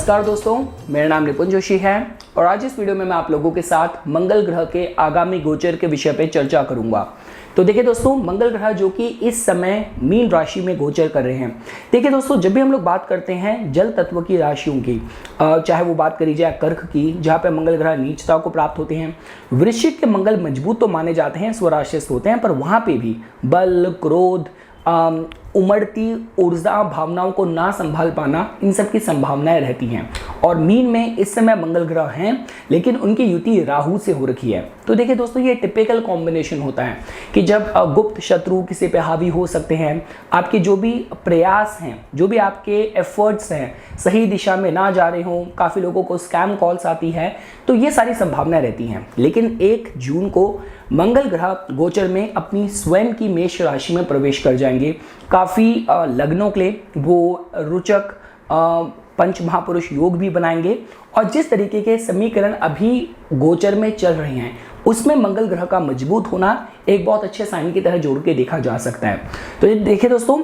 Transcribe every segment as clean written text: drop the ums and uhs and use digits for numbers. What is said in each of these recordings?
नमस्कार दोस्तों, मेरा नाम निपुन जोशी है और आज इस वीडियो में मैं आप लोगों के साथ मंगल ग्रह के आगामी गोचर के विषय पे चर्चा करूंगा। तो देखिए दोस्तों, मंगल ग्रह जो कि इस समय मीन राशि में गोचर कर रहे हैं। देखिए दोस्तों, जब भी हम लोग बात करते हैं जल तत्व की राशियों की, चाहे वो बात करी जाए कर्क की, जहाँ पे मंगल ग्रह नीचता को प्राप्त होते हैं, वृश्चिक के मंगल मजबूत तो माने जाते हैं, स्वराशिस्त होते हैं, पर वहाँ पे भी बल, क्रोध, उमड़ती ऊर्जा, भावनाओं को ना संभाल पाना, इन सब की संभावनाएं रहती हैं। और मीन में इस समय मंगल ग्रह हैं, लेकिन उनकी युति राहु से हो रखी है। तो देखिए दोस्तों, ये टिपिकल कॉम्बिनेशन होता है कि जब गुप्त शत्रु किसी पे हावी हो सकते हैं, आपके जो भी प्रयास हैं, जो भी आपके एफर्ट्स हैं, सही दिशा में ना जा रहे हों, काफ़ी लोगों को स्कैम कॉल्स आती है, तो ये सारी संभावनाएं रहती हैं। लेकिन 1 जून को मंगल ग्रह गोचर में अपनी स्वयं की मेष राशि में प्रवेश कर जाएंगे। काफ़ी लग्नों के लिए वो रोचक पंच महापुरुष योग भी बनाएंगे और जिस तरीके के समीकरण अभी गोचर में चल रहे हैं उसमें मंगल ग्रह का मजबूत होना एक बहुत अच्छे साइन की तरह जोड़ के देखा जा सकता है। तो ये देखिए दोस्तों,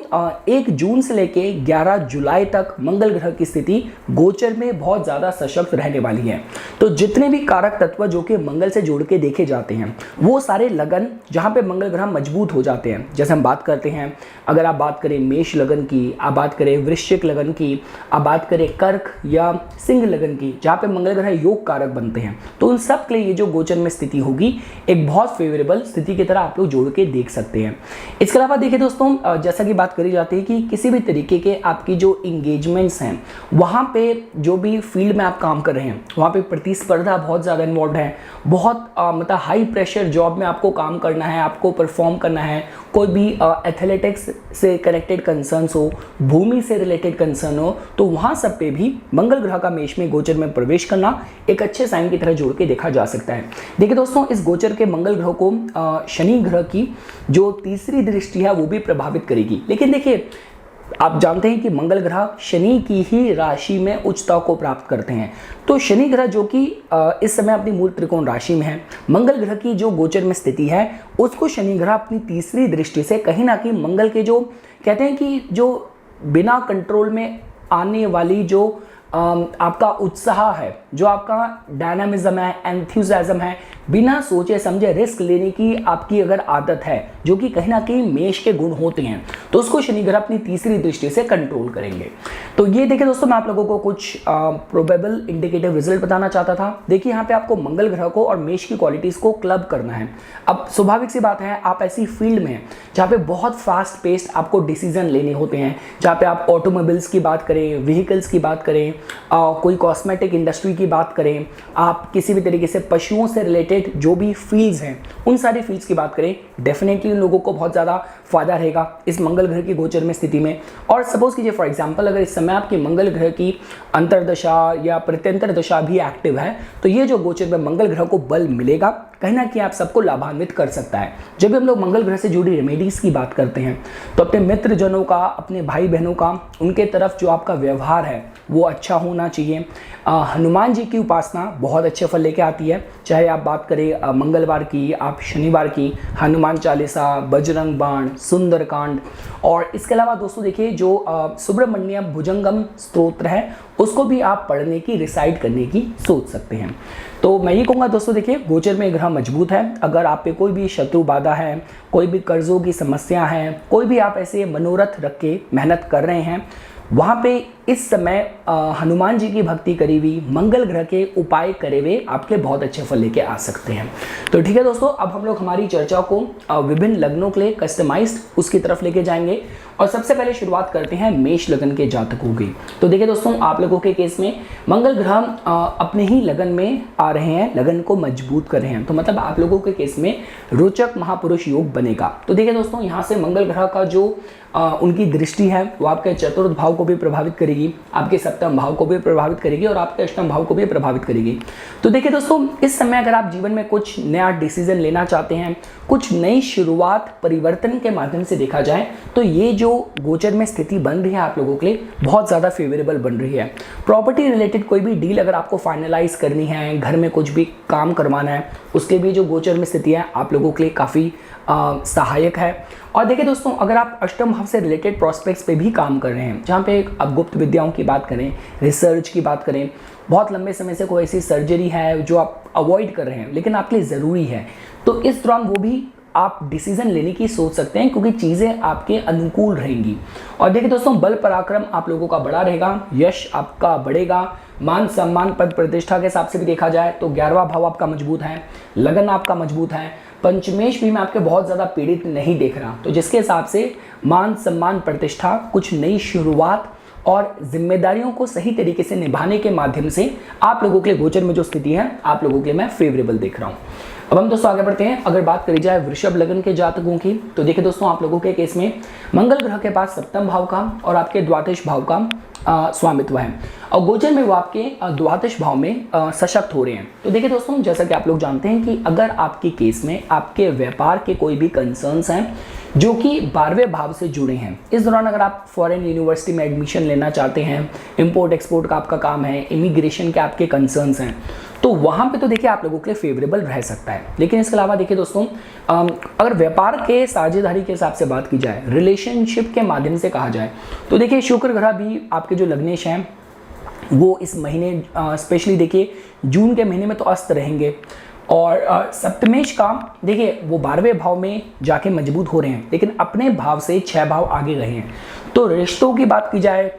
1 जून से लेके 11 जुलाई तक मंगल ग्रह की स्थिति गोचर में बहुत ज़्यादा सशक्त रहने वाली है। तो जितने भी कारक तत्व जो कि मंगल से जोड़ के देखे जाते हैं, वो सारे लगन जहाँ पे मंगल ग्रह मजबूत हो जाते हैं, जैसे हम बात करते हैं, अगर आप बात करें मेष लगन की, आप बात करें वृश्चिक लगन की, आप बात करें कर्क या सिंह लगन की, जहाँ पे मंगल ग्रह योग कारक बनते हैं, तो उन सब के लिए ये जो गोचर में स्थिति होगी एक बहुत फेवरेबल स्थिति की तरह आप लोग जोड़ के देख सकते हैं। इसके अलावा देखिए दोस्तों, जैसा कि बात करी जाती है कि किसी भी तरीके के आपकी जो इंगेजमेंट्स हैं, वहाँ पे जो भी फील्ड में आप काम कर रहे हैं, वहाँ पे प्रतिस्पर्धा बहुत ज़्यादा इन्वॉल्व है। बहुत मतलब हाई प्रेशर जॉब में आपको काम करना है, आपको परफॉर्म करना है। कोई भी एथलेटिक्स से कनेक्टेड कंसर्न्स हो, भूमि से रिलेटेड कंसर्न हो, तो वहाँ सब पे भी मंगल ग्रह का मेष में गोचर में प्रवेश करना एक अच्छे साइन की तरह जोड़ के देखा जा सकता है। देखिए दोस्तों, इस गोचर के मंगल ग्रह को शनि ग्रह की जो तीसरी दृष्टि है वो भी प्रभावित करेगी। लेकिन देखिए, आप जानते हैं कि मंगल ग्रह शनि की ही राशि में उच्चता को प्राप्त करते हैं। तो शनि ग्रह जो कि इस समय अपनी मूल त्रिकोण राशि में है, मंगल ग्रह की जो गोचर में स्थिति है उसको शनि ग्रह अपनी तीसरी दृष्टि से कहीं ना कहीं मंगल के जो कहते हैं कि जो बिना कंट्रोल में आने वाली जो आपका उत्साह है, जो आपका डायनामिज्म है, एंथुसियाज्म है, बिना सोचे समझे रिस्क लेने की आपकी अगर आदत है, जो कि कहीं ना कहीं मेष के गुण होते हैं, तो उसको शनि ग्रह अपनी तीसरी दृष्टि से कंट्रोल करेंगे। तो ये देखिए दोस्तों, मैं आप लोगों को कुछ प्रोबेबल इंडिकेटिव रिजल्ट बताना चाहता था। देखिए यहाँ पे आपको मंगल ग्रह को और मेष की क्वालिटीज को क्लब करना है। अब स्वाभाविक सी बात है, आप ऐसी फील्ड में जहाँ पे बहुत फास्ट पेस्ड आपको डिसीजन लेने होते हैं, जहाँ पे आप ऑटोमोबाइल्स की बात करें, व्हीकल्स की बात करें, कोई कॉस्मेटिक इंडस्ट्री की बात करें, आप किसी भी तरीके से पशुओं से रिलेटेड जो भी फील्ड्स हैं, उन सारी फील्ड्स की बात करें, डेफिनेटली उन लोगों को बहुत ज़्यादा फायदा रहेगा इस मंगल ग्रह की गोचर में स्थिति में। और सपोज कीजिए फॉर एग्जांपल, अगर इस समय आपकी मंगल ग्रह की अंतर्दशा या प्रत्यंतर दशा भी एक्टिव है, तो ये जो गोचर में मंगल ग्रह को बल मिलेगा, कहीं ना कहीं आप सबको लाभान्वित कर सकता है। जब भी हम लोग मंगल ग्रह से जुड़ी रेमेडीज़ की बात करते हैं, तो अपने मित्रजनों का, अपने भाई बहनों का, उनके तरफ जो आपका व्यवहार है वो अच्छा होना चाहिए। हनुमान जी की उपासना बहुत अच्छे फल लेके आती है। चाहे आप बात करें मंगलवार की, आप शनिवार की हनुमान चालीसा, बजरंग बाण, सुंदरकांड, और इसके अलावा दोस्तों देखिए जो सुब्रमण्यम भुजंगम स्तोत्र है उसको भी आप पढ़ने की, रिसाइट करने की सोच सकते हैं। तो मैं ये कहूँगा दोस्तों, देखिए गोचर में ग्रह मजबूत है। अगर आप पे कोई भी शत्रु बाधा है, कोई भी कर्जों की समस्या है, कोई भी आप ऐसे मनोरथ रख के मेहनत कर रहे हैं, वहाँ पे इस समय हनुमान जी की भक्ति करी हुई, मंगल ग्रह के उपाय करे हुए आपके बहुत अच्छे फल लेके आ सकते हैं। तो ठीक है दोस्तों, अब हम लोग हमारी चर्चा को विभिन्न लग्नों के लिए कस्टमाइज्ड उसकी तरफ लेके जाएंगे और सबसे पहले शुरुआत करते हैं मेष लगन के जातकों की। तो देखिए दोस्तों, आप लोगों के केस में मंगल ग्रह अपने ही लगन में आ रहे हैं, लगन को मजबूत कर रहे हैं, तो मतलब आप लोगों के केस में रोचक महापुरुष योग बनेगा। तो देखिए दोस्तों, यहाँ से मंगल ग्रह का जो उनकी दृष्टि है वो आपके चतुर्थ भाव को भी प्रभावित करेगी, आपके सप्तम भाव को भी प्रभावित करेगी और आपके अष्टम भाव को भी प्रभावित करेगी। तो देखिए दोस्तों, इस समय अगर आप जीवन में कुछ नया डिसीजन लेना चाहते हैं, कुछ नई शुरुआत परिवर्तन के माध्यम से देखा जाए, तो ये जो गोचर में स्थिति बन रही है आप लोगों के लिए बहुत ज़्यादा फेवरेबल बन रही है। प्रॉपर्टी रिलेटेड कोई भी डील अगर आपको फाइनलाइज करनी है, घर में कुछ भी काम करवाना है, उसके भी जो गोचर में स्थिति है आप लोगों के लिए काफ़ी सहायक है। और देखिए दोस्तों, अगर आप अष्टम भाव से रिलेटेड प्रोस्पेक्ट्स पे भी काम कर रहे हैं, जहाँ पे एक गुप्त विद्याओं की बात करें, रिसर्च की बात करें, बहुत लंबे समय से कोई ऐसी सर्जरी है जो आप अवॉइड कर रहे हैं लेकिन आपके लिए ज़रूरी है, तो इस दौरान वो भी आप डिसीजन लेने की सोच सकते हैं क्योंकि चीज़ें आपके अनुकूल रहेंगी। और देखिए दोस्तों, बल पराक्रम आप लोगों का बड़ा रहेगा, यश आपका बढ़ेगा, मान सम्मान पद प्रतिष्ठा के हिसाब से भी देखा जाए तो 11वां भाव आपका मजबूत है, लगन आपका मजबूत है, पंचमेश भी मैं आपके बहुत ज़्यादा पीड़ित नहीं देख रहा, तो जिसके हिसाब से मान सम्मान प्रतिष्ठा, कुछ नई शुरुआत और जिम्मेदारियों को सही तरीके से निभाने के माध्यम से आप लोगों के लिए गोचर में जो स्थिति है आप लोगों के लिए मैं फेवरेबल देख रहा हूँ। अब हम दोस्तों आगे बढ़ते हैं। अगर बात करी जाए वृषभ लग्न के जातकों की, तो देखिए दोस्तों, आप लोगों के केस में मंगल ग्रह के पास सप्तम भाव का और आपके द्वादश भाव का स्वामित्व है और गोचर में वो आपके द्वादश भाव में सशक्त हो रहे हैं। तो देखिए दोस्तों, जैसा कि आप लोग जानते हैं कि अगर आपके केस में आपके व्यापार के कोई भी कंसर्न्स हैं जो कि 12वें भाव से जुड़े हैं, इस दौरान अगर आप फॉरेन यूनिवर्सिटी में एडमिशन लेना चाहते हैं, इंपोर्ट एक्सपोर्ट का आपका काम है, इमिग्रेशन के आपके कंसर्न्स हैं, तो वहाँ पे तो देखिए आप लोगों के लिए फेवरेबल रह सकता है। लेकिन इसके अलावा देखिए दोस्तों, अगर व्यापार के साझेदारी के हिसाब से बात की जाए, रिलेशनशिप के माध्यम से कहा जाए, तो देखिए शुक्र ग्रह भी आपके जो लग्नेश हैं वो इस महीने स्पेशली देखिए जून के महीने में तो अस्त रहेंगे और सप्तमेश का देखिए वो 12वें भाव में जाके मजबूत हो रहे हैं लेकिन अपने भाव से 6 भाव आगे रहे हैं। तो रिश्तों की बात की जाए,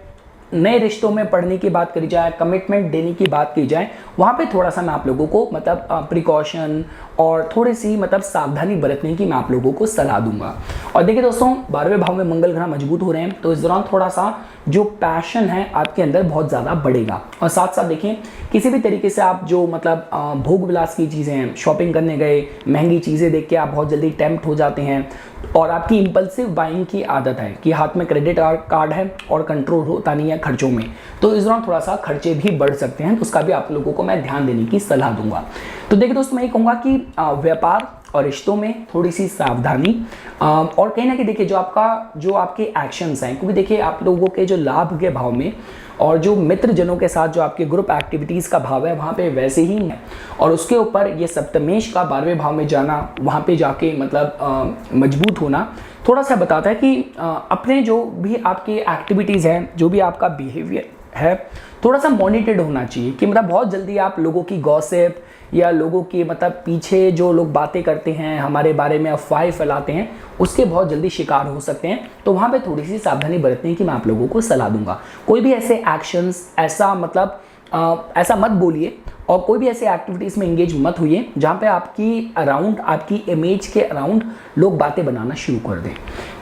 नए रिश्तों में पढ़ने की बात करी जाए, कमिटमेंट देने की बात की जाए, वहाँ पे थोड़ा सा मैं आप लोगों को मतलब प्रिकॉशन और थोड़ी सी मतलब सावधानी बरतने की मैं आप लोगों को सलाह दूंगा। और देखिए दोस्तों, 12वें भाव में मंगल ग्रह मजबूत हो रहे हैं तो इस दौरान थोड़ा सा जो पैशन है आपके अंदर बहुत ज़्यादा बढ़ेगा। और साथ साथ देखिए, किसी भी तरीके से आप जो मतलब भोग विलास की चीज़ें हैं, शॉपिंग करने गए, महंगी चीज़ें देख के आप बहुत जल्दी टेम्प्ट हो जाते हैं और आपकी इम्पल्सिव बाइंग की आदत है कि हाथ में क्रेडिट कार्ड है और कंट्रोल होता नहीं है खर्चों में, तो इस दौरान थोड़ा सा खर्चे भी बढ़ सकते हैं, तो उसका भी आप लोगों को मैं ध्यान देने की सलाह दूंगा। तो देखिए दोस्तों, मैं ये कहूँगा कि व्यापार और रिश्तों में थोड़ी सी सावधानी और कहीं ना कहीं देखिए जो आपके एक्शंस हैं, क्योंकि देखिए आप लोगों के जो लाभ के भाव में और जो मित्र जनों के साथ जो आपके ग्रुप एक्टिविटीज़ का भाव है वहाँ पे वैसे ही है और उसके ऊपर ये सप्तमेश का 12वें भाव में जाना, वहाँ पे जाके मतलब मजबूत होना थोड़ा सा बताता है कि अपने जो भी आपकी एक्टिविटीज़ हैं, जो भी आपका बिहेवियर है, थोड़ा सा मॉनिटर्ड होना चाहिए कि मतलब बहुत जल्दी आप लोगों की गॉसिप या लोगों के मतलब पीछे जो लोग बातें करते हैं हमारे बारे में, अफवाहें फैलाते हैं, उसके बहुत जल्दी शिकार हो सकते हैं। तो वहाँ पे थोड़ी सी सावधानी बरतने की मैं आप लोगों को सलाह दूंगा। कोई भी ऐसे एक्शंस ऐसा मतलब ऐसा मत बोलिए और कोई भी ऐसे एक्टिविटीज़ में एंगेज मत होइए जहाँ पे आपकी अराउंड, आपकी इमेज के अराउंड लोग बातें बनाना शुरू कर दें।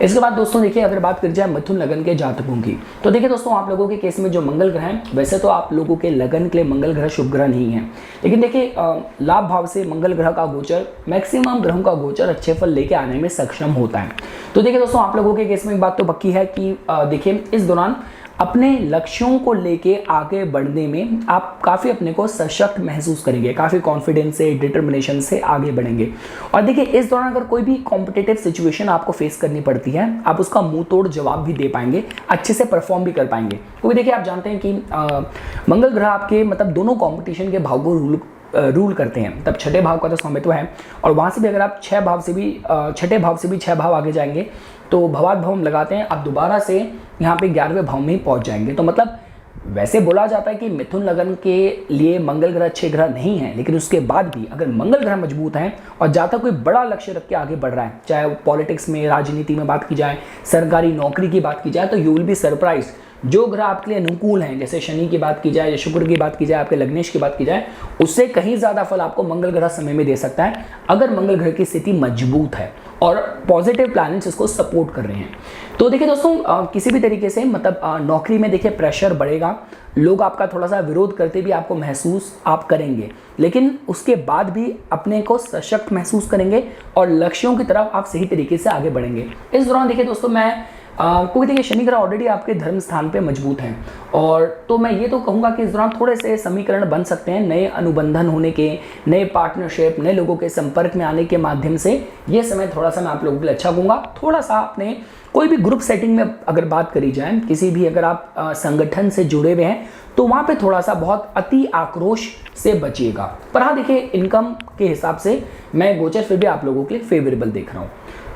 इसके बाद दोस्तों देखिए, अगर बात करी जाए मिथुन लगन के जातकों की, तो देखिए दोस्तों, आप लोगों के केस में जो मंगल ग्रह हैं, वैसे तो आप लोगों के लगन के लिए मंगल ग्रह शुभ ग्रह नहीं है, लेकिन देखिए लाभ भाव से मंगल ग्रह का गोचर मैक्सिमम ग्रहों का गोचर अच्छे फल लेके आने में सक्षम होता है। तो देखिए दोस्तों, आप लोगों के केस में एक बात तो पक्की है कि देखिए इस दौरान अपने लक्ष्यों को लेके आगे बढ़ने में आप काफ़ी अपने को सशक्त महसूस करेंगे, काफ़ी कॉन्फिडेंस से, डिटर्मिनेशन से आगे बढ़ेंगे। और देखिए इस दौरान अगर कोई भी कॉम्पिटिटिव सिचुएशन आपको फेस करनी पड़ती है, आप उसका मुंह तोड़ जवाब भी दे पाएंगे, अच्छे से परफॉर्म भी कर पाएंगे, क्योंकि देखिए आप जानते हैं कि मंगल ग्रह आपके मतलब दोनों कॉम्पिटिशन के भाव को रूल करते हैं। तब छठे भाव का तो स्वामित्व है और वहाँ से भी अगर आप छठे भाव से भी 6 भाव आगे जाएंगे तो भवाद भाव हम लगाते हैं, आप दोबारा से यहाँ पे 11वें भाव में ही पहुँच जाएंगे। तो मतलब वैसे बोला जाता है कि मिथुन लगन के लिए मंगल ग्रह अच्छे ग्रह नहीं है, लेकिन उसके बाद भी अगर मंगल ग्रह मजबूत हैं और जहाँ तक कोई बड़ा लक्ष्य रख के आगे बढ़ रहा है, चाहे पॉलिटिक्स में, राजनीति में बात की जाए, सरकारी नौकरी की बात की जाए, तो यू विल बी सरप्राइज। जो ग्रह आपके लिए अनुकूल हैं, जैसे शनि की बात की जाए या शुक्र की बात की जाए, आपके लग्नेश की बात की जाए, उससे कहीं ज़्यादा फल आपको मंगल ग्रह समय में दे सकता है अगर मंगल ग्रह की स्थिति मजबूत है और पॉजिटिव प्लैनेट्स इसको सपोर्ट कर रहे हैं। तो देखिए दोस्तों, किसी भी तरीके से मतलब नौकरी में देखिए प्रेशर बढ़ेगा, लोग आपका थोड़ा सा विरोध करते भी आपको महसूस आप करेंगे, लेकिन उसके बाद भी अपने को सशक्त महसूस करेंगे और लक्ष्यों की तरफ आप सही तरीके से आगे बढ़ेंगे। इस दौरान देखिए दोस्तों, मैं क्योंकि देखिए शनि ग्रह ऑलरेडी आपके धर्म स्थान पे मजबूत हैं और तो मैं ये तो कहूँगा कि इस दौरान थोड़े से समीकरण बन सकते हैं, नए अनुबंधन होने के, नए पार्टनरशिप, नए लोगों के संपर्क में आने के माध्यम से ये समय थोड़ा सा मैं आप लोगों के लिए अच्छा कहूँगा। थोड़ा सा अपने कोई भी ग्रुप सेटिंग में अगर बात करी जाए, किसी भी अगर आप संगठन से जुड़े हुए हैं तो वहाँ पे थोड़ा सा बहुत अति आक्रोश से बचिएगा। पर हाँ देखिए, इनकम के हिसाब से मैं गोचर फिर भी आप लोगों के लिए फेवरेबल देख रहा हूँ।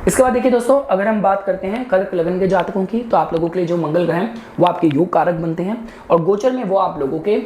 इसके बाद देखिए दोस्तों, अगर हम बात करते हैं कर्क लगन के जातकों की, तो आप लोगों के लिए जो मंगल ग्रह हैं वो आपके योग कारक बनते हैं और गोचर में वो आप लोगों के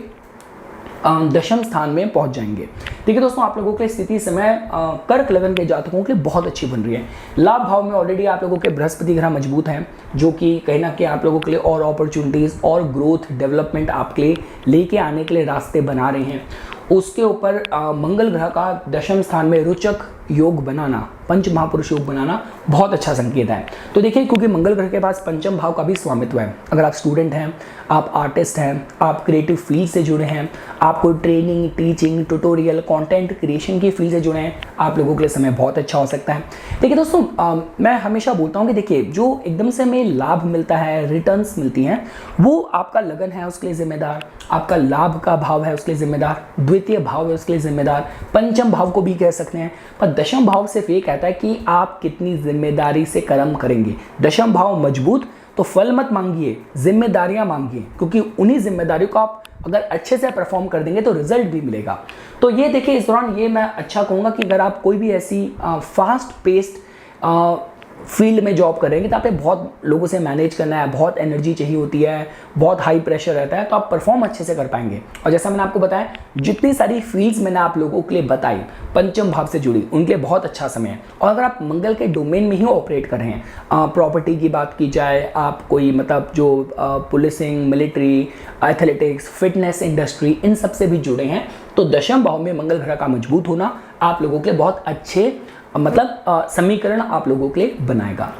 दशम स्थान में पहुंच जाएंगे। देखिए दोस्तों, आप लोगों के स्थिति समय कर्क लगन के जातकों के लिए बहुत अच्छी बन रही है। लाभ भाव में ऑलरेडी आप लोगों के बृहस्पति ग्रह मजबूत हैं, जो कि कहीं ना कहीं आप लोगों के लिए और अपॉर्चुनिटीज और ग्रोथ डेवलपमेंट आपके लिए लेके आने के लिए रास्ते बना रहे हैं। उसके ऊपर मंगल ग्रह का दशम स्थान में रोचक योग बनाना, पंच महापुरुष योग बनाना बहुत अच्छा संकेत है। तो देखिए, क्योंकि मंगल ग्रह के पास पंचम भाव का भी स्वामित्व है। अगर आप स्टूडेंट हैं, आप आर्टिस्ट हैं, आप क्रिएटिव फील्ड से जुड़े हैं, आप कोई training, teaching, tutorial, content creation की फील्ड से जुड़े हैं, आप लोगों के लिए समय बहुत अच्छा हो सकता है। देखिए दोस्तों, मैं हमेशा बोलता हूँ कि देखिए, जो एकदम से हमें लाभ मिलता है, रिटर्न्स मिलती हैं, वो आपका लगन है उसके लिए जिम्मेदार, आपका लाभ का भाव है उसके लिए जिम्मेदार, द्वितीय भाव है उसके लिए जिम्मेदार, पंचम भाव को भी कह सकते हैं। पर दशम भाव सिर्फ ये कहता है कि आप कितनी जिम्मेदारी से कर्म करेंगे। दशम भाव मजबूत तो फल मत मांगिए, जिम्मेदारियां मांगिए, क्योंकि उन्हीं जिम्मेदारियों को आप अगर अच्छे से परफॉर्म कर देंगे तो रिजल्ट भी मिलेगा। तो ये देखिए, इस दौरान ये मैं अच्छा कहूँगा कि अगर आप कोई भी ऐसी फास्ट पेस्ड फील्ड में जॉब करेंगे तो आपको बहुत लोगों से मैनेज करना है, बहुत एनर्जी चाहिए होती है, बहुत हाई प्रेशर रहता है, तो आप परफॉर्म अच्छे से कर पाएंगे। और जैसा मैंने आपको बताया, जितनी सारी फील्ड्स मैंने आप लोगों के लिए बताई पंचम भाव से जुड़ी, उनके लिए बहुत अच्छा समय है। और अगर आप मंगल के डोमेन में ही ऑपरेट कर रहे हैं, प्रॉपर्टी की बात की जाए, आप कोई मतलब जो policing, military, athletics, fitness industry, इन सब से भी जुड़े हैं, तो दशम भाव में मंगल ग्रह का मजबूत होना आप लोगों के लिए बहुत अच्छे मतलब समीकरण आप लोगों के लिए बनाएगा।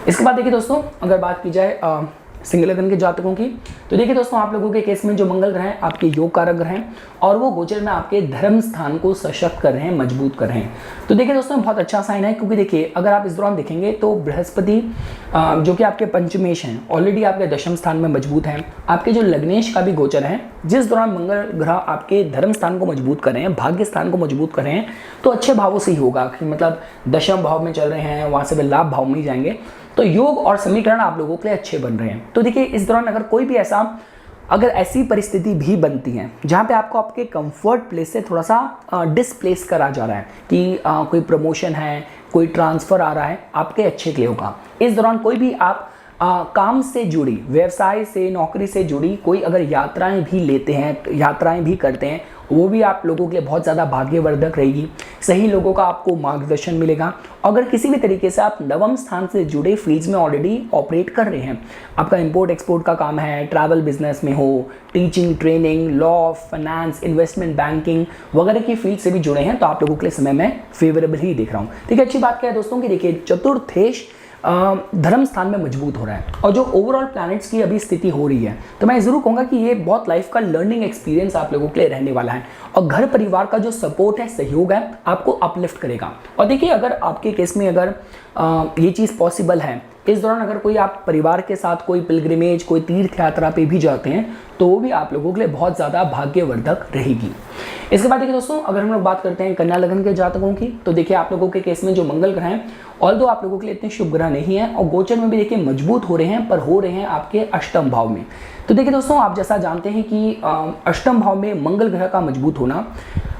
इसके बाद देखिए दोस्तों, अगर बात की जाए सिंह लगन के जातकों की, तो देखिए दोस्तों, आप लोगों के केस में जो मंगल ग्रह हैं आपके योग कारक ग्रह हैं और वो गोचर में आपके धर्म स्थान को सशक्त कर रहे हैं, मजबूत कर रहे हैं। तो देखिए दोस्तों, बहुत अच्छा साइन है, क्योंकि देखिए, अगर आप इस दौरान देखेंगे तो बृहस्पति जो कि आपके पंचमेश हैं ऑलरेडी आपके दशम स्थान में मजबूत हैं। आपके जो लग्नेश का भी गोचर है, जिस दौरान मंगल ग्रह आपके धर्म स्थान को मजबूत कर रहे हैं, भाग्य स्थान को मजबूत कर रहे हैं, तो अच्छे भावों से ही होगा कि मतलब दशम भाव में चल रहे हैं, वहाँ से वे लाभ भाव में ही जाएंगे, तो योग और समीकरण आप लोगों के लिए अच्छे बन रहे हैं। तो देखिए, इस दौरान अगर कोई भी अगर ऐसी परिस्थिति भी बनती है जहाँ पे आपको आपके कंफर्ट प्लेस से थोड़ा सा डिसप्लेस करा जा रहा है कि कोई प्रमोशन है, कोई ट्रांसफ़र आ रहा है, आपके अच्छे के लिए होगा। इस दौरान कोई भी आप काम से जुड़ी, व्यवसाय से, नौकरी से जुड़ी कोई अगर यात्राएं भी लेते हैं, यात्राएं भी करते हैं, वो भी आप लोगों के लिए बहुत ज़्यादा भाग्यवर्धक रहेगी। सही लोगों का आपको मार्गदर्शन मिलेगा। अगर किसी भी तरीके से आप नवम स्थान से जुड़े फील्ड्स में ऑलरेडी ऑपरेट कर रहे हैं, आपका इंपोर्ट एक्सपोर्ट का काम है, ट्रैवल बिजनेस में हो, teaching, training, law, finance, investment banking वगैरह की फील्ड से भी जुड़े हैं, तो आप लोगों के लिए समय मैं फेवरेबल ही देख रहा हूँ। देखिए, अच्छी बात क्या है दोस्तों कि देखिए, चतुर्थेश धर्म स्थान में मजबूत हो रहा है और जो ओवरऑल प्लैनेट्स की अभी स्थिति हो रही है, तो मैं ज़रूर कहूँगा कि ये बहुत लाइफ का लर्निंग एक्सपीरियंस आप लोगों के लिए रहने वाला है। और घर परिवार का जो सपोर्ट है, सहयोग है, आपको अपलिफ्ट करेगा। और देखिए, अगर आपके केस में अगर ये चीज़ पॉसिबल है, इस दौरान अगर कोई आप परिवार के साथ कोई पिलग्रिमेज, कोई तीर्थ यात्रा पे भी जाते हैं, तो वो भी आप लोगों के लिए बहुत ज़्यादा भाग्यवर्धक रहेगी। इसके बाद देखिए दोस्तों, अगर हम लोग बात करते हैं कन्या लगन के जातकों की, तो देखिए, आप लोगों के केस में जो मंगल ग्रह हैं, ऑल्दो आप लोगों के लिए इतने शुभ ग्रह नहीं है और गोचर में भी देखिए मजबूत हो रहे हैं, पर हो रहे हैं आपके अष्टम भाव में। तो देखिए दोस्तों, आप जैसा जानते हैं कि अष्टम भाव में मंगल ग्रह का मजबूत होना,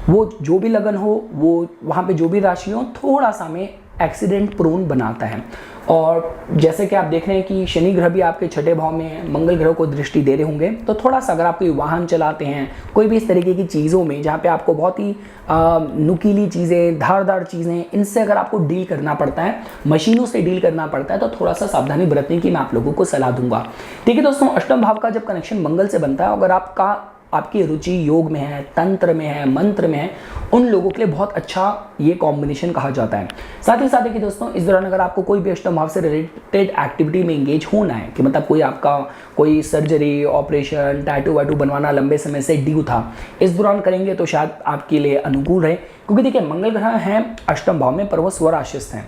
वो जो भी लगन हो, वो वहाँ पे जो भी राशि हो, थोड़ा सा में एक्सीडेंट प्रोन बनाता है। और जैसे कि आप देख रहे हैं कि शनि ग्रह भी आपके छठे भाव में मंगल ग्रह को दृष्टि दे रहे होंगे, तो थोड़ा सा अगर आप कोई वाहन चलाते हैं, कोई भी इस तरीके की चीज़ों में जहाँ पे आपको बहुत ही नुकीली चीज़ें, धारदार चीज़ें, इनसे अगर आपको डील करना पड़ता है, मशीनों से डील करना पड़ता है, तो थोड़ा सा सावधानी बरतने की मैं आप लोगों को सलाह दूंगा। ठीक है दोस्तों, अष्टम भाव का जब कनेक्शन मंगल से बनता है, अगर आपकी रुचि योग में है, तंत्र में है, मंत्र में है, उन लोगों के लिए बहुत अच्छा ये कॉम्बिनेशन कहा जाता है। साथ ही साथ देखिए दोस्तों, इस दौरान अगर आपको कोई भी अष्टम भाव से रिलेटेड एक्टिविटी में एंगेज होना है, कि मतलब कोई सर्जरी, ऑपरेशन, टैटू वैटू बनवाना लंबे समय से ड्यू था, इस दौरान करेंगे तो शायद आपके लिए अनुकूल रहे। क्योंकि देखिए, मंगल ग्रह हैं अष्टम भाव में, पर वो स्वराशिस्त हैं,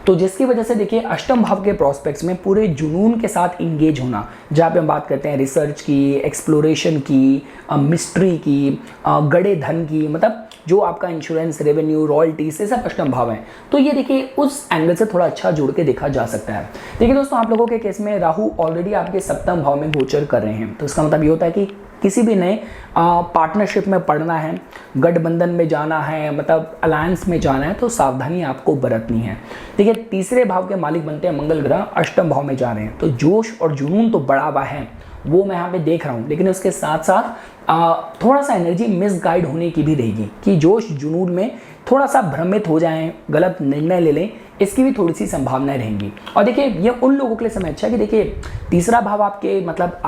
तो जिसकी वजह से देखिए अष्टम भाव के प्रोस्पेक्ट्स में पूरे जुनून के साथ इंगेज होना, जहाँ पे हम बात करते हैं रिसर्च की, एक्सप्लोरेशन की, मिस्ट्री की, गड़े धन की, मतलब जो आपका इंश्योरेंस, रेवेन्यू, रॉयल्टी से सब अष्टम भाव हैं। तो ये देखिए, उस एंगल से थोड़ा अच्छा जोड़ के देखा जा सकता है। देखिए दोस्तों, आप लोगों के केस में राहु ऑलरेडी आपके सप्तम भाव में गोचर कर रहे हैं, तो इसका मतलब ये होता है कि किसी भी नए पार्टनरशिप में पड़ना है, गठबंधन में जाना है, मतलब अलायंस में जाना है, तो सावधानी आपको बरतनी है। देखिए तीसरे भाव के मालिक बनते हैं मंगल ग्रह, अष्टम भाव में जा रहे हैं, तो जोश और जुनून तो बड़ा हुआ है वो मैं यहाँ पे देख रहा हूँ, लेकिन उसके साथ साथ थोड़ा सा एनर्जी मिसगाइड होने की भी रहेगी कि जोश जुनून में थोड़ा सा भ्रमित हो जाएं, गलत निर्णय ले लें, इसकी भी थोड़ी सी संभावनाएं रहेंगी। और देखिए ये उन लोगों के लिए समय अच्छा है कि देखिए तीसरा भाव आपके मतलब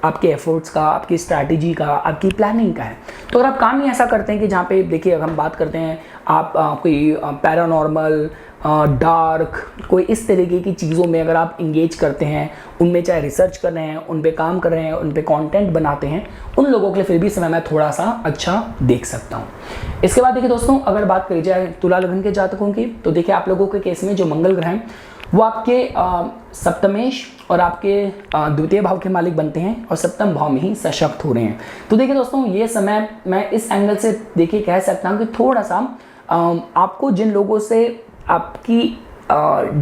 आपके एफर्ट्स का, आपकी स्ट्रैटेजी का, आपकी प्लानिंग का है। तो अगर आप काम ही ऐसा करते हैं कि जहाँ पे देखिए अगर हम बात करते हैं आप कोई पैरानॉर्मल, डार्क, कोई इस तरीके की चीज़ों में अगर आप इंगेज करते हैं, उनमें चाहे रिसर्च कर रहे हैं, उन पे काम कर रहे हैं, उन पे कंटेंट बनाते हैं, उन लोगों के लिए फिर भी समय मैं थोड़ा सा अच्छा देख सकता हूँ। इसके बाद देखिए दोस्तों अगर बात करी जाए तुला लग्न के जातकों की, तो देखिए आप लोगों के केस में जो मंगल ग्रह हैं वो आपके सप्तमेश और आपके द्वितीय भाव के मालिक बनते हैं और सप्तम भाव में ही सशक्त हो रहे हैं। तो देखिए दोस्तों ये समय मैं इस एंगल से देखिए कह सकता हूँ कि थोड़ा सा आपको जिन लोगों से आपकी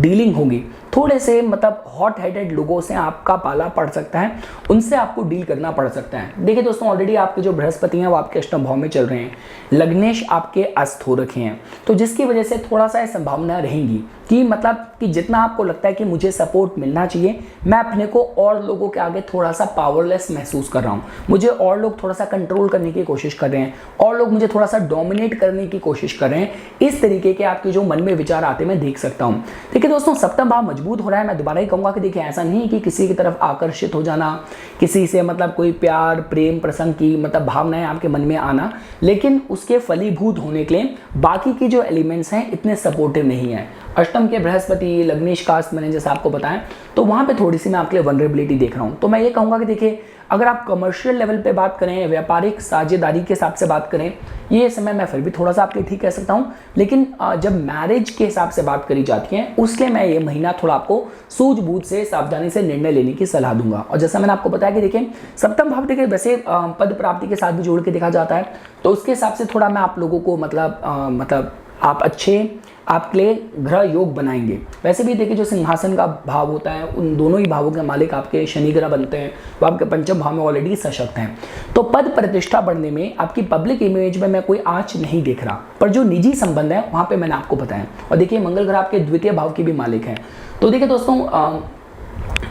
डीलिंग होगी, थोड़े से मतलब हॉट हेडेड लोगों से आपका पाला पड़ सकता है, उनसे आपको डील करना पड़ सकता है। देखिए दोस्तों ऑलरेडी आपके जो बृहस्पति हैं वो आपके अष्टम भाव में चल रहे हैं, लग्नेश आपके अस्त हो रखे हैं, तो जिसकी वजह से थोड़ा सा संभावना रहेंगी कि मतलब कि जितना आपको लगता है कि मुझे सपोर्ट मिलना चाहिए, मैं अपने को और लोगों के आगे थोड़ा सा पावरलेस महसूस कर रहा हूँ, मुझे और लोग थोड़ा सा कंट्रोल करने की कोशिश कर रहे हैं, और लोग मुझे थोड़ा सा डोमिनेट करने की कोशिश कर रहे हैं, इस तरीके के आपके जो मन में विचार आते मैं देख सकता हूँ। देखिए दोस्तों सप्तम भाव मजबूत हो रहा है, मैं दोबारा ही कहूँगा कि देखिए ऐसा नहीं कि किसी की तरफ आकर्षित हो जाना, किसी से मतलब कोई प्यार प्रेम प्रसंग की मतलब भावनाएं आपके मन में आना, लेकिन उसके फलीभूत होने के लिए बाकी की जो एलिमेंट्स हैं इतने सपोर्टिव नहीं है। अष्टम के बृहस्पति, लग्नेश कास्ट मैंने जैसे आपको बताया, तो वहाँ पे थोड़ी सी मैं आपके लिए वनरेबिलिटी देख रहा हूँ। तो मैं ये कहूँगा कि देखिए अगर आप कमर्शियल लेवल पे बात करें, व्यापारिक साझेदारी के हिसाब से बात करें, ये समय मैं फिर भी थोड़ा सा आपके लिए ठीक कह सकता हूँ, लेकिन जब मैरिज के हिसाब से बात करी जाती है उसके मैं ये महीना थोड़ा आपको सूझबूझ से सावधानी से निर्णय लेने की सलाह दूंगा। और जैसा मैंने आपको बताया कि देखिए सप्तम भाव देखिए वैसे पद प्राप्ति के साथ भी जोड़ के देखा जाता है, तो उसके हिसाब से थोड़ा मैं आप लोगों को मतलब आप अच्छे आपके लिए ग्रह योग बनाएंगे। वैसे भी देखिए जो सिंहासन का भाव होता है उन दोनों ही भावों के मालिक आपके शनि ग्रह बनते हैं, वो आपके पंचम भाव में ऑलरेडी सशक्त हैं, तो पद प्रतिष्ठा बढ़ने में आपकी पब्लिक इमेज में मैं कोई आँच नहीं देख रहा, पर जो निजी संबंध है वहाँ पे मैंने आपको बताया। और देखिए मंगल ग्रह आपके द्वितीय भाव के भी मालिक हैं, तो देखिए दोस्तों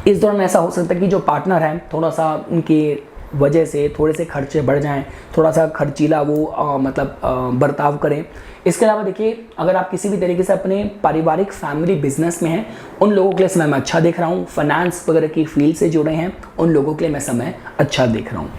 इस दौरान ऐसा हो सकता है कि जो पार्टनर है थोड़ा सा उनकी वजह से थोड़े से खर्चे बढ़ जाएं, थोड़ा सा खर्चीला वो बर्ताव करें। इसके अलावा देखिए अगर आप किसी भी तरीके से अपने पारिवारिक फैमिली बिजनेस में हैं, उन लोगों के लिए समय मैं अच्छा देख रहा हूँ। फाइनेंस वगैरह की फील्ड से जुड़े हैं उन लोगों के लिए मैं समय अच्छा देख रहा हूँ।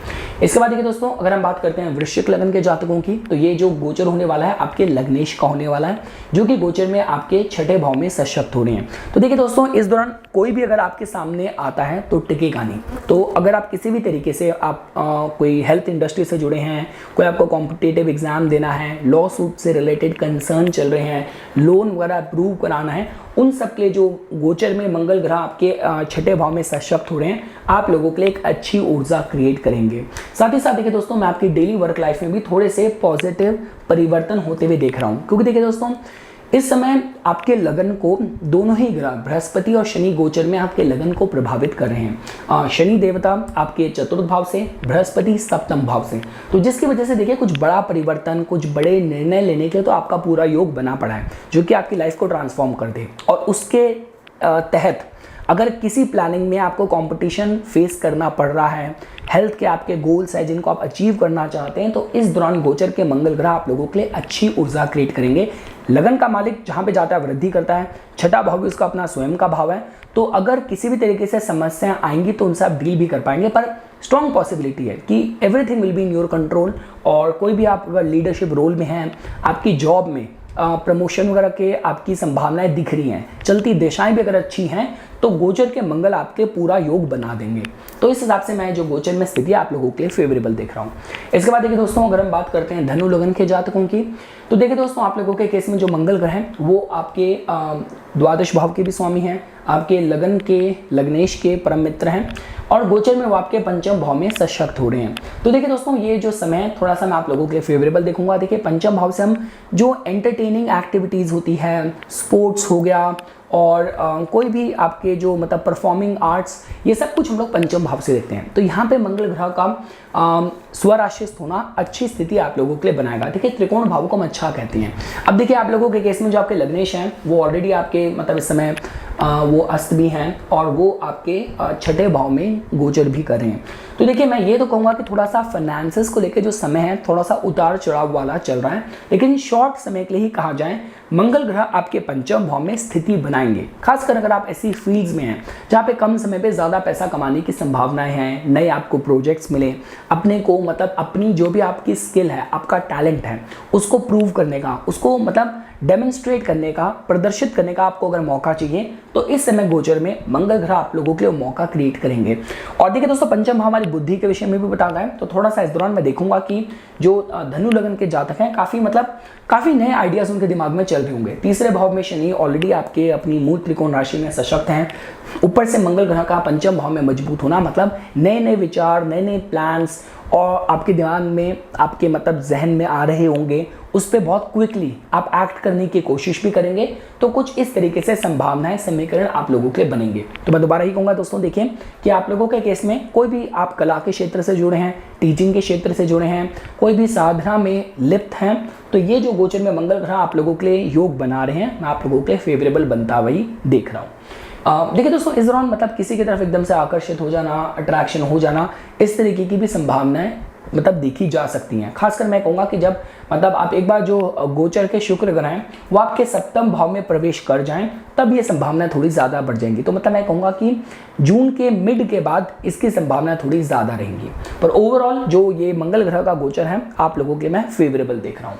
इसके बाद देखिए दोस्तों अगर हम बात करते हैं वृश्चिक लग्न के जातकों की, तो ये जो गोचर होने वाला है आपके लग्नेश का होने वाला है, जो कि गोचर में आपके छठे भाव में सशक्त हो रहे हैं। तो देखिए दोस्तों इस दौरान कोई भी अगर आपके सामने आता है तो टिकेगा नहीं। तो अगर आप किसी भी तरीके से आप कोई हेल्थ इंडस्ट्री से जुड़े हैं, कोई आपको कॉम्पिटिटिव एग्जाम देना है, लॉ सूट से रिलेटेड कंसर्न चल रहे हैं, लोन वगैरह अप्रूव कराना है, उन सब के जो गोचर में मंगल ग्रह आपके छठे भाव में सशक्त हो रहे हैं, आप लोगों के लिए एक अच्छी ऊर्जा क्रिएट करेंगे। साथ ही साथ देखिए दोस्तों मैं आपकी डेली वर्क लाइफ में भी थोड़े से पॉजिटिव परिवर्तन होते हुए देख रहा हूँ, क्योंकि देखिए दोस्तों इस समय आपके लगन को दोनों ही ग्रह बृहस्पति और शनि गोचर में आपके लगन को प्रभावित कर रहे हैं। शनि देवता आपके चतुर्थ भाव से, बृहस्पति सप्तम भाव से, तो जिसकी वजह से देखिए कुछ बड़ा परिवर्तन, कुछ बड़े निर्णय लेने के लिए तो आपका पूरा योग बना पड़ा है, जो कि आपकी लाइफ को ट्रांसफॉर्म कर दे। और उसके तहत अगर किसी प्लानिंग में आपको कंपटीशन फेस करना पड़ रहा है, हेल्थ के आपके गोल्स है जिनको आप अचीव करना चाहते हैं, तो इस दौरान गोचर के मंगल ग्रह आप लोगों के लिए अच्छी ऊर्जा क्रिएट करेंगे। लगन का मालिक जहाँ पे जाता है वृद्धि करता है, छठा भाव भी उसका अपना स्वयं का भाव है, तो अगर किसी भी तरीके से समस्याएं आएंगी तो उनसे आप डील भी कर पाएंगे। पर स्ट्रॉन्ग पॉसिबिलिटी है कि everything will be in your control. और कोई भी आप अगर लीडरशिप रोल में हैं, आपकी जॉब में प्रमोशन वगैरह के आपकी संभावनाएं दिख रही हैं, चलती दिशाएं भी अगर अच्छी हैं, तो गोचर के मंगल आपके पूरा योग बना देंगे। तो इस हिसाब से मैं जो गोचर में स्थिति आप लोगों के लिए फेवरेबल देख रहा हूँ। इसके बाद देखिए दोस्तों अगर हम बात करते हैं धनु लगन के जातकों की, तो देखिए दोस्तों आप लोगों के केस में जो मंगल ग्रह हैं वो आपके द्वादश भाव के भी स्वामी हैं, आपके लगन के लग्नेश के परम मित्र हैं, और गोचर में वो आपके पंचम भाव में सशक्त हो रहे हैं। तो देखिए दोस्तों ये जो समय थोड़ा सा मैं आप लोगों के लिए फेवरेबल देखूंगा। देखिए पंचम भाव से हम जो एंटरटेनिंग एक्टिविटीज़ होती है, स्पोर्ट्स हो गया, और कोई भी आपके जो मतलब परफॉर्मिंग आर्ट्स, ये सब कुछ हम लोग पंचम भाव से देखते हैं। तो यहाँ पे मंगल ग्रह का स्वराशिस्थ होना अच्छी स्थिति आप लोगों के लिए बनाएगा। देखिए त्रिकोण भाव को हम अच्छा कहते हैं। अब देखिए आप लोगों के केस में जो आपके लग्नेश हैं वो ऑलरेडी आपके मतलब इस समय वो अस्त भी हैं और वो आपके छठे भाव में गोचर भी कर रहे हैं। तो देखिए मैं ये तो कहूँगा कि थोड़ा सा फाइनेंसेस को लेकर जो समय है थोड़ा सा उतार चढ़ाव वाला चल रहा है, लेकिन शॉर्ट समय के लिए ही कहा जाए मंगल ग्रह आपके पंचम भाव में स्थिति बनाएंगे। खासकर अगर आप ऐसी फील्ड्स में हैं जहाँ पे कम समय पे ज़्यादा पैसा कमाने की संभावनाएं हैं, नए आपको प्रोजेक्ट्स मिले, अपने को मतलब अपनी जो भी आपकी स्किल है, आपका टैलेंट है, उसको प्रूव करने का, उसको मतलब डेमोन्स्ट्रेट करने का, प्रदर्शित करने का आपको अगर मौका चाहिए तो इस समय गोचर में मंगल ग्रह आप लोगों के लिए मौका क्रिएट करेंगे। और देखिए दोस्तों पंचम भाव हमारी बुद्धि के विषय में भी बताता है, तो थोड़ा सा इस दौरान मैं देखूंगा कि जो धनु लगन के जातक हैं काफ़ी नए आइडियाज उनके दिमाग में चल रहे होंगे। तीसरे भाव में शनि ऑलरेडी आपके अपनी मूल त्रिकोण राशि में सशक्त हैं, ऊपर से मंगल ग्रह का पंचम भाव में मजबूत होना मतलब नए नए विचार, नए नए प्लान्स और आपके दिमाग में आपके मतलब जहन में आ रहे होंगे, उस पर बहुत क्विकली आप एक्ट करने की कोशिश भी करेंगे। तो कुछ इस तरीके से संभावनाएं, समीकरण आप लोगों के लिए बनेंगे। तो मैं दोबारा ही कहूँगा दोस्तों, देखिए कि आप लोगों के केस में कोई भी आप कला के क्षेत्र से जुड़े हैं, टीचिंग के क्षेत्र से जुड़े हैं, कोई भी साधना में लिप्त हैं, तो ये जो गोचर में मंगल ग्रह आप लोगों के लिए योग बना रहे हैं, मैं आप लोगों के लिए फेवरेबल बनता वही देख रहा हूँ। देखिए दोस्तों इस दौरान मतलब किसी की तरफ एकदम से आकर्षित हो जाना, अट्रैक्शन हो जाना, इस तरीके की भी संभावनाएं मतलब देखी जा सकती हैं। खासकर मैं कहूँगा कि जब मतलब आप एक बार जो गोचर के शुक्र ग्रह हैं वो आपके सप्तम भाव में प्रवेश कर जाएं, तब ये संभावनाएं थोड़ी ज़्यादा बढ़ जाएंगी। तो मतलब मैं कहूँगा कि जून के मिड के बाद इसकी संभावनाएं थोड़ी ज़्यादा रहेंगी, पर ओवरऑल जो ये मंगल ग्रह का गोचर है आप लोगों के मैं फेवरेबल देख रहा हूँ।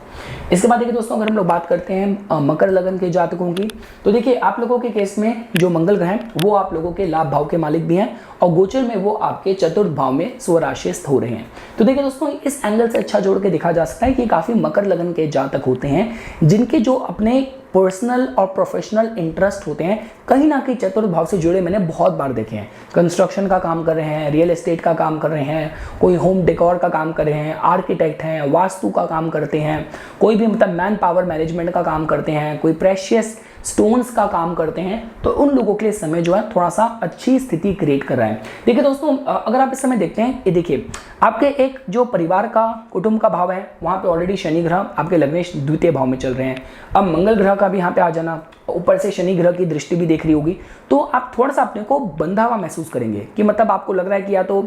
इसके बाद देखिए दोस्तों, अगर हम लोग बात करते हैं मकर लगन के जातकों की, तो देखिए आप लोगों के केस में जो मंगल ग्रह हैं वो आप लोगों के लाभ भाव के मालिक भी हैं और गोचर में वो आपके चतुर्थ भाव में स्वराशिस्थ हो रहे हैं। तो देखिए दोस्तों इस एंगल से अच्छा जोड़ के देखा जा सकता है कि काफ़ी मकर लगन के जातक होते हैं जिनके जो अपने पर्सनल और प्रोफेशनल इंटरेस्ट होते हैं कहीं ना कहीं चतुर्थ भाव से जुड़े मैंने बहुत बार देखे हैं। कंस्ट्रक्शन का काम कर रहे हैं, रियल एस्टेट का काम कर रहे हैं, कोई होम डेकोर का काम कर रहे हैं, आर्किटेक्ट हैं, वास्तु का काम करते हैं, कोई भी मतलब मैन पावर मैनेजमेंट का काम करते हैं, कोई प्रेशियस स्टोन्स का काम करते हैं, तो उन लोगों के लिए समय जो है थोड़ा सा अच्छी स्थिति क्रिएट कर रहा है। देखिए दोस्तों अगर आप इस समय देखते हैं, ये देखिए आपके एक जो परिवार का, कुटुंब का भाव है वहाँ पे ऑलरेडी शनि ग्रह आपके लग्नेश द्वितीय भाव में चल रहे हैं। अब मंगल ग्रह का भी यहाँ पे आ जाना, ऊपर से शनि ग्रह की दृष्टि भी देख रही होगी, तो आप थोड़ा सा अपने को बंधा हुआ महसूस करेंगे कि मतलब आपको लग रहा है कि या तो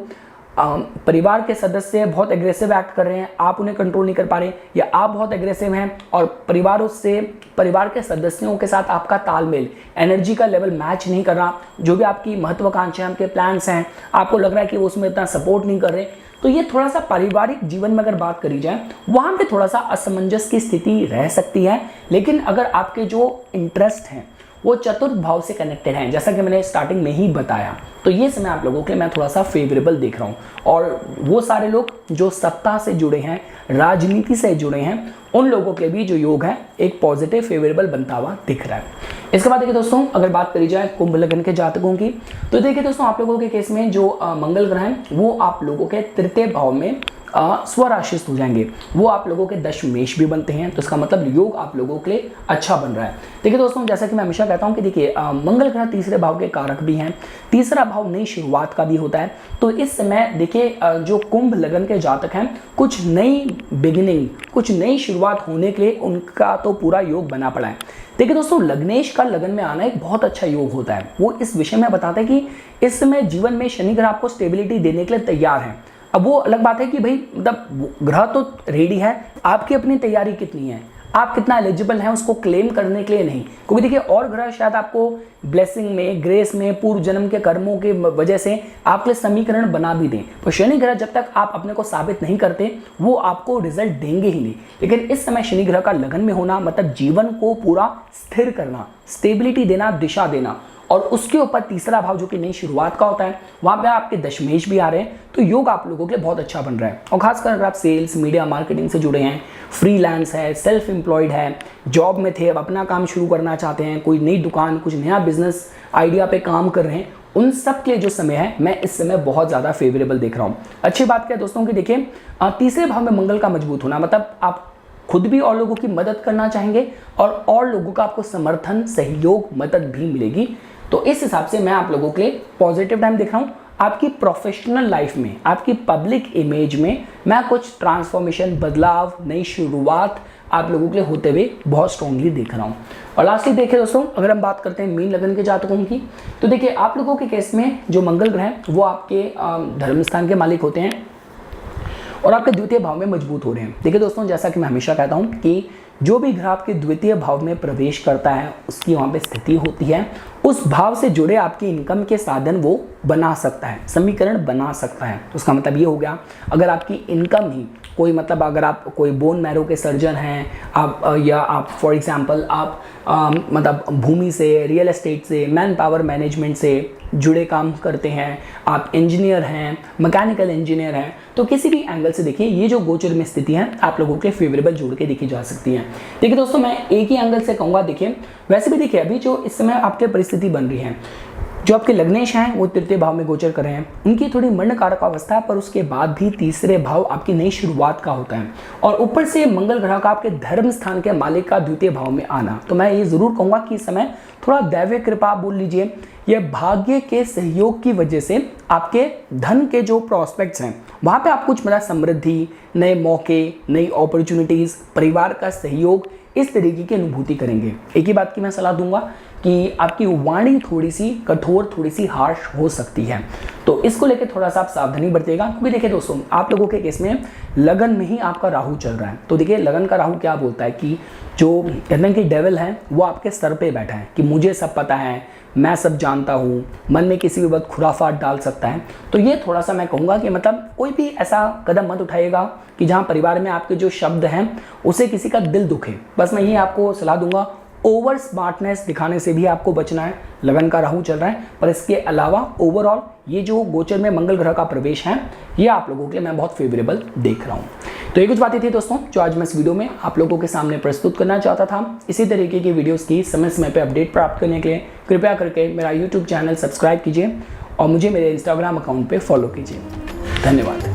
परिवार के सदस्य बहुत एग्रेसिव एक्ट कर रहे हैं, आप उन्हें कंट्रोल नहीं कर पा रहे, या आप बहुत एग्रेसिव हैं और परिवार के सदस्यों के साथ आपका तालमेल, एनर्जी का लेवल मैच नहीं कर रहा। जो भी आपकी महत्वाकांक्षाएं, आपके प्लान्स हैं, आपको लग रहा है कि वो उसमें इतना सपोर्ट नहीं कर रहे। तो ये थोड़ा सा पारिवारिक जीवन में अगर बात करी जाए वहाँ पे थोड़ा सा असमंजस की स्थिति रह सकती है। लेकिन अगर आपके जो इंटरेस्ट हैं वो चतुर्थ भाव से कनेक्टेड हैं, जैसा कि मैंने स्टार्टिंग में ही बताया, तो ये समय आप लोगों के लिए मैं थोड़ा सा फेवरेबल देख रहा हूँ। और वो सारे लोग जो सत्ता से जुड़े हैं, राजनीति से जुड़े हैं, उन लोगों के भी जो योग है एक पॉजिटिव फेवरेबल बनता हुआ दिख रहा है। इसके बाद देखिए दोस्तों, अगर बात करी जाए कुंभ लगन के जातकों की, तो देखिए दोस्तों आप लोगों के केस में जो मंगल ग्रह हैं वो आप लोगों के तृतीय भाव में स्वराशिस्थ हो जाएंगे, वो आप लोगों के दशमेश भी बनते हैं। तो इसका मतलब योग आप लोगों के लिए अच्छा बन रहा है। देखिए दोस्तों जैसा कि मैं हमेशा कहता हूं कि देखिए मंगल ग्रह तीसरे भाव के कारक भी हैं, तीसरा भाव नई शुरुआत का भी होता है। तो इस समय देखिए जो कुंभ लगन के जातक हैं, कुछ नई बिगिनिंग, कुछ नई शुरुआत होने के लिए उनका तो पूरा योग बना पड़ा है। देखिए दोस्तों लगनेश का लगन में आना एक बहुत अच्छा योग होता है। वो इस विषय में बताता है कि इस समय जीवन में शनि ग्रह आपको स्टेबिलिटी देने के लिए तैयार है। अब वो अलग बात है कि भाई मतलब ग्रह तो रेडी है, आपकी अपनी तैयारी कितनी है, आप कितना एलिजिबल हैं उसको क्लेम करने के लिए नहीं। क्योंकि देखिए और ग्रह शायद आपको ब्लेसिंग में, ग्रेस में, पूर्व जन्म के कर्मों के वजह से आपके लिए समीकरण बना भी दें, तो शनि ग्रह जब तक आप अपने को साबित नहीं करते वो आपको रिजल्ट देंगे ही नहीं। लेकिन इस समय शनि ग्रह का लगन में होना मतलब जीवन को पूरा स्थिर करना, स्टेबिलिटी देना, दिशा देना, और उसके ऊपर तीसरा भाव जो कि नई शुरुआत का होता है, वहां पे आपके दशमेश भी आ रहे हैं। तो योग आप लोगों के लिए बहुत अच्छा बन रहा है। और खासकर अगर आप सेल्स, मीडिया, मार्केटिंग से जुड़े हैं, फ्रीलांस है, सेल्फ एम्प्लॉयड है, जॉब में थे अब अपना काम शुरू करना चाहते हैं, कोई नई दुकान, कुछ नया बिजनेस आइडिया पे काम कर रहे हैं, उन सब के लिए जो समय है मैं इस समय बहुत ज़्यादा फेवरेबल देख रहा हूँ। अच्छी बात क्या है दोस्तों कि देखिए तीसरे भाव में मंगल का मजबूत होना मतलब आप खुद भी और लोगों की मदद करना चाहेंगे और लोगों का आपको समर्थन, सहयोग, मदद भी मिलेगी। तो इस हिसाब से मैं आप लोगों के लिए पॉजिटिव टाइम दिख रहा हूँ। आपकी प्रोफेशनल लाइफ में, आपकी पब्लिक इमेज में मैं कुछ ट्रांसफॉर्मेशन, बदलाव, नई शुरुआत आप लोगों के लिए होते हुए बहुत स्ट्रांगली देख रहा हूँ। और लास्टली देखिए दोस्तों, अगर हम बात करते हैं मीन लगन के जातकों की, तो देखिए आप लोगों के केस में जो मंगल ग्रह है वो आपके धर्म स्थान के मालिक होते हैं और आपके द्वितीय भाव में मजबूत हो रहे हैं। देखिए दोस्तों, जैसा कि मैं हमेशा कहता हूँ कि जो भी ग्रह आपके द्वितीय भाव में प्रवेश करता है उसकी वहाँ पे स्थिति होती है, उस भाव से जुड़े आपकी इनकम के साधन वो बना सकता है, समीकरण बना सकता है। उसका मतलब ये हो गया, अगर आपकी इनकम ही कोई, मतलब अगर आप कोई बोन मैरो के सर्जन हैं आप, या आप फॉर एग्जांपल आप मतलब भूमि से, रियल एस्टेट से, मैन पावर मैनेजमेंट से जुड़े काम करते हैं, आप इंजीनियर हैं, मैकेनिकल इंजीनियर हैं, तो किसी भी एंगल से देखिए ये जो गोचर में स्थिति है आप लोगों के फेवरेबल जोड़ के देखी जा सकती है। देखिए दोस्तों, मैं एक ही एंगल से कहूँगा, देखिए वैसे भी देखिए अभी जो इस समय आपके परिस्थिति बन रही है, जो आपके लग्नेश हैं वो तृतीय भाव में गोचर कर रहे हैं, उनकी थोड़ी मरण कारक अवस्था है, पर उसके बाद भी तीसरे भाव आपकी नई शुरुआत का होता है और ऊपर से मंगल ग्रह का आपके धर्म स्थान के मालिक का द्वितीय भाव में आना। तो मैं ये जरूर कहूँगा कि इस समय थोड़ा दैवीय कृपा बोल लीजिए, यह भाग्य के सहयोग की वजह से आपके धन के जो प्रॉस्पेक्ट्स हैं वहाँ पे आप कुछ मतलब समृद्धि, नए मौके, नई अपॉर्चुनिटीज़, परिवार का सहयोग, इस तरीके की अनुभूति करेंगे। एक ही बात की मैं सलाह दूंगा कि आपकी वाणी थोड़ी सी कठोर, थोड़ी सी हार्श हो सकती है, तो इसको लेकर थोड़ा सा आप सावधानी बरतिएगा। क्योंकि देखिए दोस्तों, आप लोगों के केस में लगन में ही आपका राहु चल रहा है। तो देखिए लगन का राहु क्या बोलता है कि जो कहते हैं कि डेविल है वो आपके सर पे बैठा है कि मुझे सब पता है, मैं सब जानता हूँ, मन में किसी भी वक्त खुराफात डाल सकता है। तो ये थोड़ा सा मैं कहूँगा कि मतलब कोई भी ऐसा कदम मत उठाइएगा कि जहाँ परिवार में आपके जो शब्द हैं उसे किसी का दिल दुखे। बस मैं ये आपको सलाह दूंगा, ओवर स्मार्टनेस दिखाने से भी आपको बचना है। लगन का राहु चल रहा है, पर इसके अलावा ओवरऑल ये जो गोचर में मंगल ग्रह का प्रवेश है ये आप लोगों के लिए मैं बहुत फेवरेबल देख रहा हूँ। तो ये कुछ बातें थी दोस्तों जो आज मैं इस वीडियो में आप लोगों के सामने प्रस्तुत करना चाहता था। इसी तरीके की वीडियोस की समय समय पे अपडेट प्राप्त करने के लिए कृपया करके मेरा यूट्यूब चैनल सब्सक्राइब कीजिए और मुझे मेरे इंस्टाग्राम अकाउंट पे फॉलो कीजिए। धन्यवाद।